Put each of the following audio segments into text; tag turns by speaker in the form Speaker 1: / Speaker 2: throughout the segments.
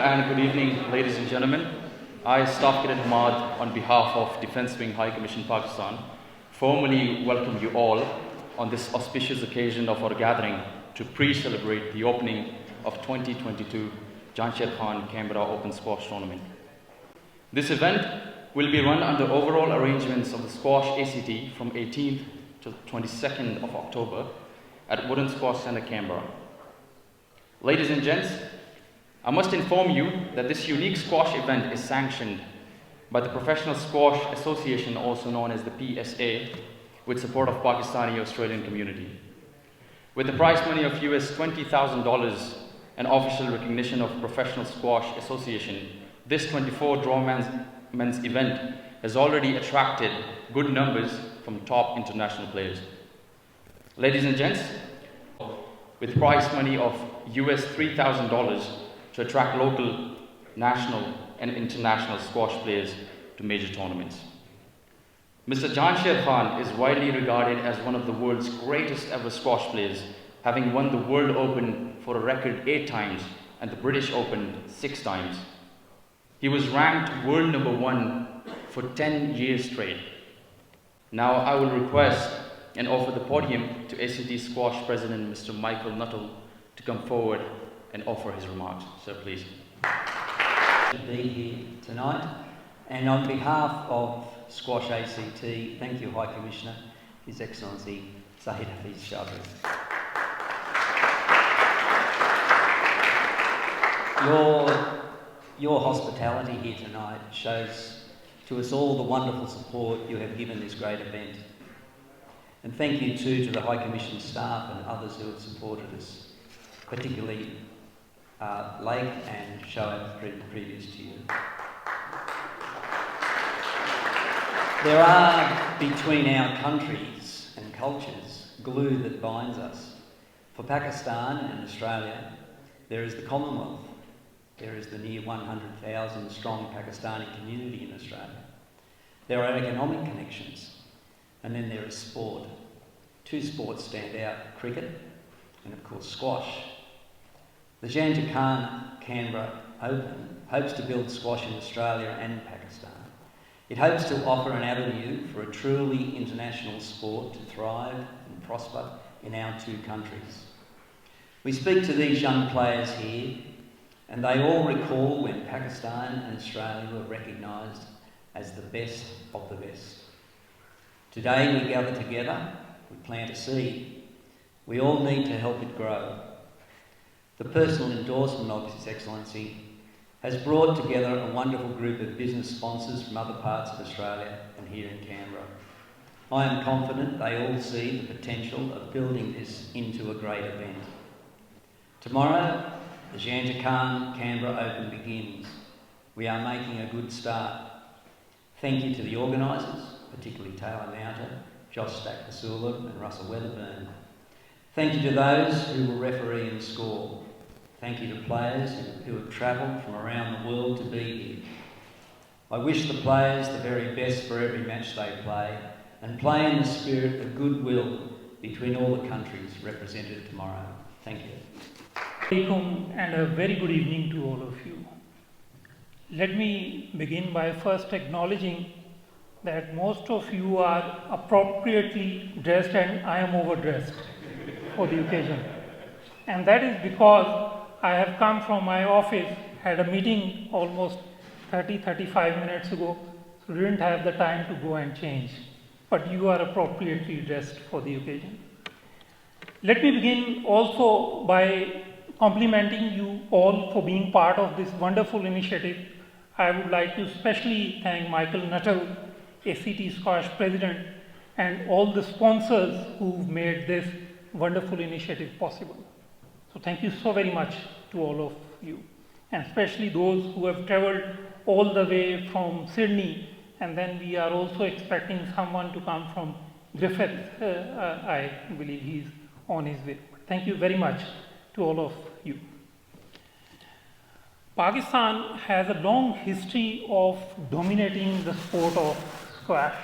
Speaker 1: And good evening, ladies and gentlemen. I, Staff Cadet Hamad, on behalf of Defence Wing High Commission Pakistan, formally welcome you all on this auspicious occasion of our gathering to pre-celebrate the opening of 2022 Jansher Khan Canbera Open Squash Tournament. This event will be run under overall arrangements of the Squash ACT from 18th to 22nd of October at Wooden Squash Centre, Canberra. Ladies and gents, I must inform you that this unique squash event is sanctioned by the Professional Squash Association, also known as the PSA, with support of Pakistani Australian community. With the prize money of US $20,000 and official recognition of Professional Squash Association, this 24-draw men's event has already attracted good numbers from top international players. Ladies and gents, with prize money of US $3,000 to attract local, national and international squash players to major tournaments. Mr. Jansher Khan is widely regarded as one of the world's greatest ever squash players, having won the World Open for a record 8 times and the British Open 6 times. He was ranked world number 1 for 10 years straight. Now I will request and offer the podium to ACT Squash President Mr. Michael Nuttall to come forward and offer his remarks. Sir, please.
Speaker 2: To be here tonight, and on behalf of Squash ACT, thank you, High Commissioner, His Excellency Zahid Hafiz Chowdhury. Your hospitality here tonight shows to us all the wonderful support you have given this great event. And thank you too to the High Commission staff and others who have supported us, particularly Lake and Shoaib previous to you. There are, between our countries and cultures, glue that binds us. For Pakistan and Australia, there is the Commonwealth. There is the near 100,000 strong Pakistani community in Australia. There are economic connections. And then there is sport. 2 sports stand out, cricket and of course squash. The Jansher Khan Canbera Open hopes to build squash in Australia and Pakistan. It hopes to offer an avenue for a truly international sport to thrive and prosper in our 2 countries. We speak to these young players here and they all recall when Pakistan and Australia were recognised as the best of the best. Today we gather together, we plant a seed. We all need to help it grow. The personal endorsement of His Excellency has brought together a wonderful group of business sponsors from other parts of Australia and here in Canberra. I am confident they all see the potential of building this into a great event. Tomorrow, the Jansher Khan Canbera Open begins. We are making a good start. Thank you to the organisers, particularly Taylor Mounter, Josh Stack-Pasula and Russell Weatherburn. Thank you to those who will referee and score. Thank you to players who have travelled from around the world to be here. I wish the players the very best for every match they play and play in the spirit of goodwill between all the countries represented tomorrow. Thank you.
Speaker 3: Assalamualaikum and a very good evening to all of you. Let me begin by first acknowledging that most of you are appropriately dressed and I am overdressed for the occasion. And that is because I have come from my office, had a meeting almost 35 minutes ago, so didn't have the time to go and change. But you are appropriately dressed for the occasion. Let me begin also by complimenting you all for being part of this wonderful initiative. I would like to especially thank Michael Nuttall, ACT Squash President, and all the sponsors who've made this wonderful initiative possible. So thank you so very much to all of you, and especially those who have travelled all the way from Sydney, and then we are also expecting someone to come from Griffith. I believe he's on his way. Thank you very much to all of you. Pakistan has a long history of dominating the sport of squash.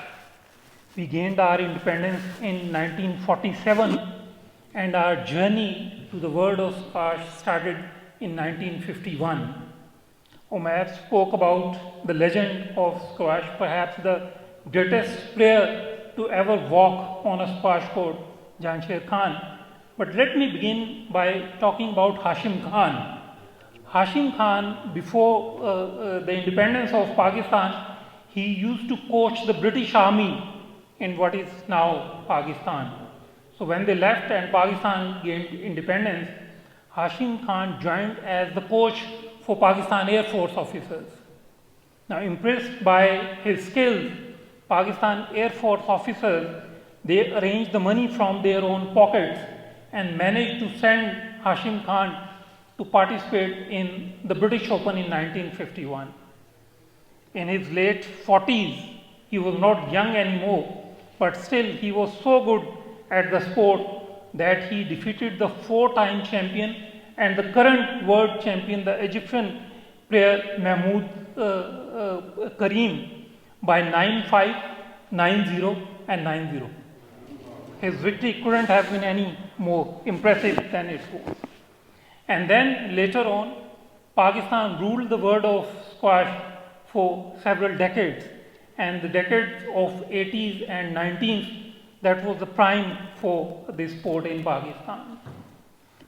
Speaker 3: We gained our independence in 1947 and our journey to the world of squash started in 1951. Umair spoke about the legend of squash, perhaps the greatest player to ever walk on a squash court, Jansher Khan. But let me begin by talking about Hashim Khan. Hashim Khan, before the independence of Pakistan, he used to coach the British Army in what is now Pakistan. So when they left and Pakistan gained independence, Hashim Khan joined as the coach for Pakistan Air Force officers. Now, impressed by his skills, Pakistan Air Force officers, they arranged the money from their own pockets and managed to send Hashim Khan to participate in the British Open in 1951. In his late 40s, he was not young anymore, but still he was so good at the sport that he defeated the 4-time champion and the current world champion, the Egyptian player Mahmoud Karim, by 9-5, 9-0 and 9-0. His victory couldn't have been any more impressive than it was. And then later on, Pakistan ruled the world of squash for several decades, and the decades of 80s and 19s, that was the prime for this sport in Pakistan.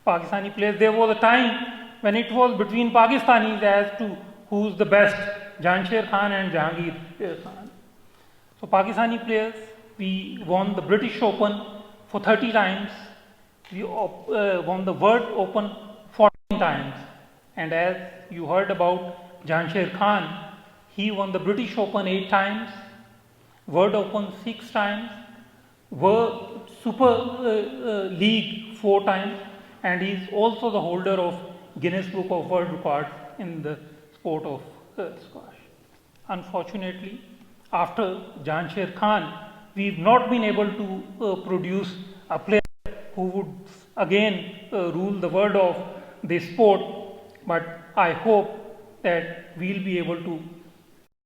Speaker 3: Pakistani players, there was a time when it was between Pakistanis as to who's the best, Jansher Khan and Jahangir Khan. So Pakistani players, we won the British Open for 30 times, we won the World Open 14 times, and as you heard about Jansher Khan, he won the British Open 8 times, World Open 6 times, World Super League 4 times, and he is also the holder of Guinness Book of World Records in the sport of squash. Unfortunately, after Jansher Khan, we've not been able to produce a player who would again rule the world of this sport, but I hope that we'll be able to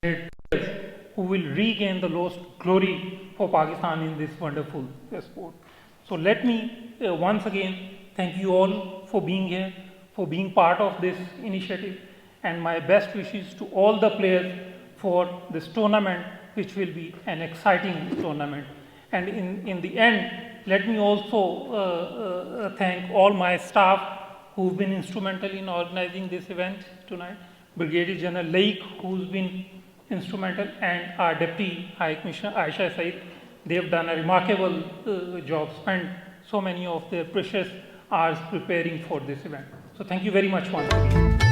Speaker 3: get players who will regain the lost glory for Pakistan in this wonderful sport. So let me once again thank you all for being here, for being part of this initiative, and my best wishes to all the players for this tournament, which will be an exciting tournament. And in the end, let me also thank all my staff who've been instrumental in organizing this event tonight, Brigadier General Laik, who's been instrumental, and our Deputy High Commissioner Aisha Said. They've done a remarkable job, spent so many of their precious hours preparing for this event. So thank you very much once again.